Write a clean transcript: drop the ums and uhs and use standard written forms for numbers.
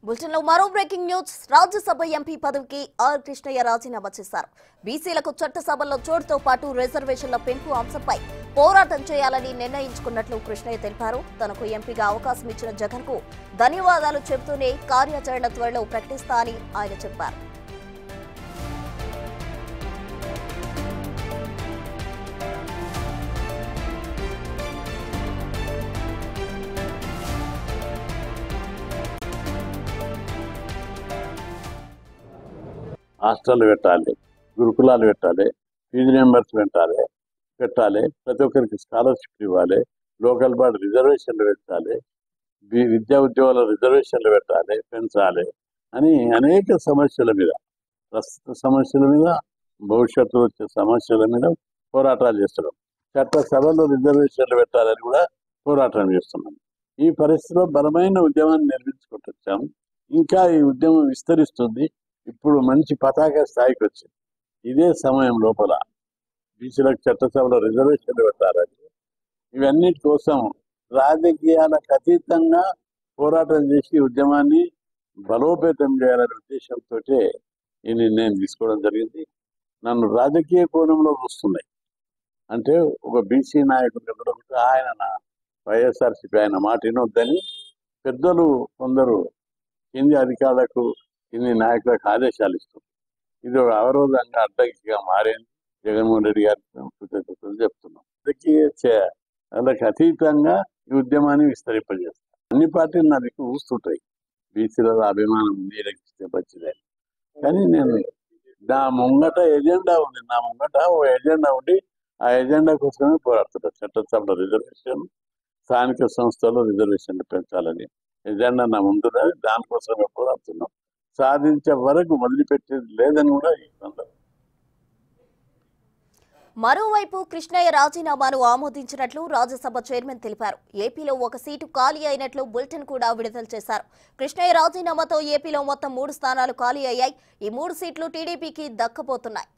బులెటిన్లో మరో breaking news. Rajya Sabha MP పదవికి ఆర్ కృష్ణయ్య రాజీనామా చేశారు. బీసీలకు చట్టసభలో చోటుతో పాటు రిజర్వేషన్ల పెంపు అంశంపై పోరాటం చేయాలని నిర్ణయించుకున్నట్లు కృష్ణయ్య తెలిపారు. తనకు ఎంపీగా అవకాశం ఇచ్చిన జగన్ కు ధన్యవాదాలు చెబుతూనే కార్యాచరణ త్వరలో ప్రకటిస్తా అని ఆయన చెప్పారు. హాస్టల్ పెట్టాలి, గురుకులాలు పెట్టాలి, ఫీజు రియంబర్స్ పెట్టాలి, ప్రతి ఒక్కరికి స్కాలర్షిప్ ఇవ్వాలి, లోకల్ బాడీ రిజర్వేషన్లు పెట్టాలి, విద్యా ఉద్యోగాల రిజర్వేషన్లు పెట్టాలి, పెంచాలి అని అనేక సమస్యల మీద, ప్రస్తుత సమస్యల మీద, భవిష్యత్తులో వచ్చే సమస్యల మీద పోరాటాలు చేస్తున్నాం. చట్టసభలో రిజర్వేషన్లు పెట్టాలని కూడా పోరాటం చేస్తున్నాం. ఈ పరిస్థితిలో బలమైన ఉద్యమాన్ని నిర్మించుకుంటూ వచ్చాము. ఇంకా ఈ ఉద్యమం విస్తరిస్తుంది. ఇప్పుడు మంచి పతాక స్థాయికి వచ్చింది. ఇదే సమయం లోపల బీసీలకు చట్టసభలో రిజర్వేషన్లు పెట్టాలని, ఇవన్నిటి కోసం రాజకీయాలకు అతీతంగా పోరాటం చేసి ఉద్యమాన్ని బలోపేతం చేయాలనే ఉద్దేశంతో ఈ నిర్ణయం తీసుకోవడం జరిగింది. నన్ను రాజకీయ కోణంలో చూస్తున్నాయి అంటే ఒక బీసీ నాయకుడు ఆయన వైఎస్ఆర్సీపీ ఆయన మాట వినొద్దని పెద్దలు కొందరు కింది అధికారులకు కింది నాయకులకు ఆదేశాలు ఇస్తుంది. ఇది ఒక అవరోధంగా అడ్డంకిగా మారింది. జగన్మోహన్ రెడ్డి గారికి కృతజ్ఞతలు చెప్తున్నాం. వాళ్ళకి అతీతంగా ఈ ఉద్యమాన్ని విస్తరింపజేస్తాం. అన్ని పార్టీలు నా దిక్కు ఊస్తుంటాయి. బీసీల అభిమానం నీలకిస్తే వచ్చింది. కానీ నేను నా ముంగట ఎజెండా ఉంది. నా ముంగట ఓ ఎజెండా ఉండి ఆ ఎజెండా కోసమే పోరాడుతుంటారు. చట్టసభలో రిజర్వేషన్, స్థానిక సంస్థల్లో రిజర్వేషన్లు పెంచాలని ఎజెండా నా ముందున్నది. దానికోసమే పోరాడుతున్నాం. సాధించే వరకు వదిలిపెట్టేది లేదని కూడా ఈ సందర్భం. మరోవైపు కృష్ణయ్య రాజీనామాను ఆమోదించినట్లు రాజ్యసభ చైర్మన్ తెలిపారు. ఏపీలో ఒక సీటు ఖాళీ అయినట్లు బులెటిన్ కూడా విడుదల చేశారు. కృష్ణయ్య రాజీనామాతో ఏపీలో మొత్తం 3 స్థానాలు ఖాళీ అయ్యాయి. ఈ 3 సీట్లు టీడీపీకి దక్కబోతున్నాయి.